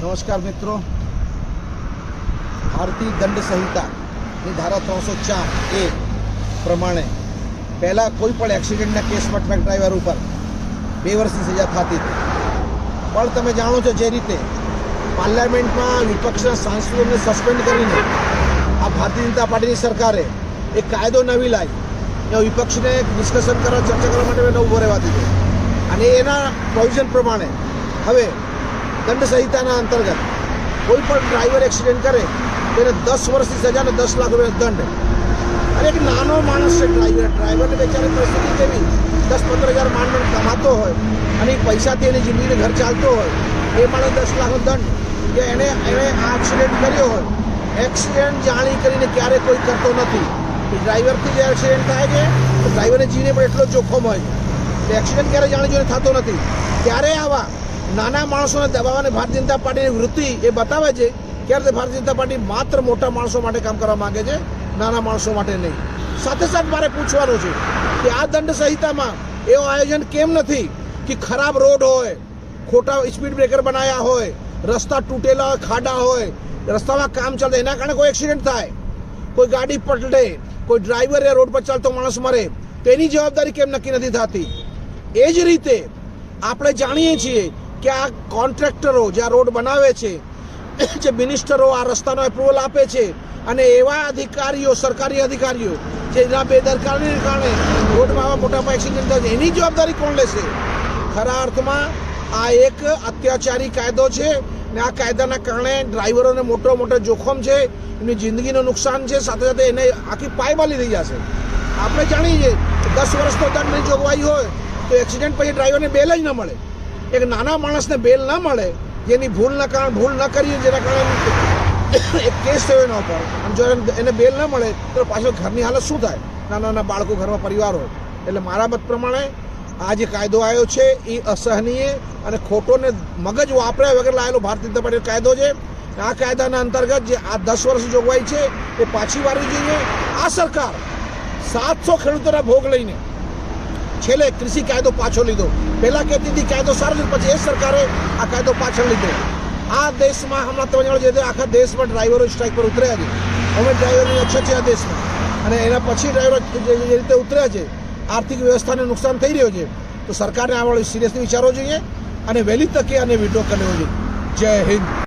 नमस्कार मित्रों, भारतीय दंड संहिताની ધારા 304A પ્રમાણે પહેલાં કોઈ પણ એક્સિડન્ટના કેસમાં ટ્રક ડ્રાઈવર ઉપર 2 વર્ષની સજા થતી હતી. પણ તમે જાણો છો જે રીતે પાર્લામેન્ટમાં વિપક્ષના સાંસદોને સસ્પેન્ડ કરીને આ ભારતીય જનતા પાર્ટીની સરકારે એક કાયદો નવી લાવી એ વિપક્ષને ડિસ્કશન કરવા, ચર્ચા કરવા માટે ન ઊભો રહેવા દીધો. અને એના પ્રોવિઝન પ્રમાણે હવે દંડ સંહિતાના અંતર્ગત કોઈ પણ ડ્રાઈવર એક્સિડન્ટ કરે તેને 10 વર્ષની સજા અને 10 લાખ રૂપિયા દંડ. અને એક નાનો માણસ છે ડ્રાઈવરને બેચારી પરિસ્થિતિ કેવી, 10-15 હજાર માંડ કમાતો હોય અને એ પૈસાથી એની જિંદગીનો ઘર ચાલતો હોય, એ માણસ 10 લાખનો દંડ. કે એને આ એક્સિડન્ટ કર્યો હોય, એક્સિડન્ટ જાણી કરીને ક્યારેય કોઈ કરતો નથી. ડ્રાઈવરથી જે એક્સિડન્ટ થાય છે તો ડ્રાઈવરને જીને પણ એટલો જોખમ હોય છે. એક્સિડન્ટ ક્યારે જાણી જોઈને થતો નથી. ત્યારે આવા નાના માણસોને દબાવવાની ભારતીય જનતા પાર્ટીની વૃત્તિ એ બતાવે છે ત્યારે ભારતીય જનતા પાર્ટી માત્ર મોટા માણસો માટે કામ કરવા માંગે છે, નાના માણસો માટે નહીં. સાથે સાથે મારે પૂછવાનું છે કે આ દંડ સંહિતામાં એવું આયોજન કેમ નથી કે ખરાબ રોડ હોય, ખોટા સ્પીડ બ્રેકર બનાવ્યા હોય, રસ્તા તૂટેલા હોય, ખાડા હોય, રસ્તામાં કામ ચાલે એના કારણે કોઈ એક્સિડન્ટ થાય, કોઈ ગાડી પલટે, કોઈ ડ્રાઈવર રોડ પર ચાલતો માણસ મરે, તો એની જવાબદારી કેમ નક્કી નથી થતી? એ જ રીતે આપણે જાણીએ છીએ કે આ કોન્ટ્રાક્ટરો જે આ રોડ બનાવે છે, જે મિનિસ્ટરો આ રસ્તાનો એપ્રુવલ આપે છે, અને એવા અધિકારીઓ, સરકારી અધિકારીઓ જેના બેદરકારીને કારણે રોડમાં આવા મોટા પાયે એક્સિડન્ટ થાય, એની જવાબદારી કોણ લેશે? ખરા અર્થમાં આ એક અત્યાચારી કાયદો છે ને આ કાયદાના કારણે ડ્રાઈવરોને મોટો જોખમ છે, એમની જિંદગીનું નુકસાન છે, સાથે સાથે એને આખી પાયમાલી થઈ જશે. આપણે જાણીએ 10 વર્ષનો દંડની જોગવાઈ હોય તો એક્સિડન્ટ પછી ડ્રાઈવરને બેલ જ ન મળે. એક નાના માણસને બેલ ન મળે જેની ભૂલ ન કરી, જેના કારણે એક કેસ થયો એના ઉપર, અને જો એને બેલ ન મળે તો પાછળ ઘરની હાલત શું થાય? નાના બાળકો, ઘરમાં પરિવાર હોય. એટલે મારા મત પ્રમાણે આ જે કાયદો આવ્યો છે એ અસહનીય અને ખોટો ને મગજ વાપર્યા વગર લાયેલો ભારતીય જનતા પાર્ટીનો કાયદો છે. આ કાયદાના અંતર્ગત જે આ 10 વર્ષની જોગવાઈ છે એ પાછી વાળવી જોઈએ. આ સરકાર 700 ખેડૂતોના ભોગ લઈને છેલ્લે કૃષિ કાયદો પાછો લીધો. પહેલા કહેતી હતી કાયદો સારો છે, પછી એ સરકારે આ કાયદો પાછળ લીધો. આ દેશમાં હમણાં તમે જાણો છો આખા દેશમાં ડ્રાઈવરો સ્ટ્રાઇક પર ઉતર્યા છે. હવે ડ્રાઈવરોની અછત છે આ દેશમાં, અને એના પછી ડ્રાઈવરો જે રીતે ઉતર્યા છે, આર્થિક વ્યવસ્થાને નુકસાન થઈ રહ્યો છે. તો સરકારને આ વાળું સિરિયસલી વિચારવું જોઈએ અને વહેલી તકે આને વિડ્રો કરવો જોઈએ. જય હિન્દ.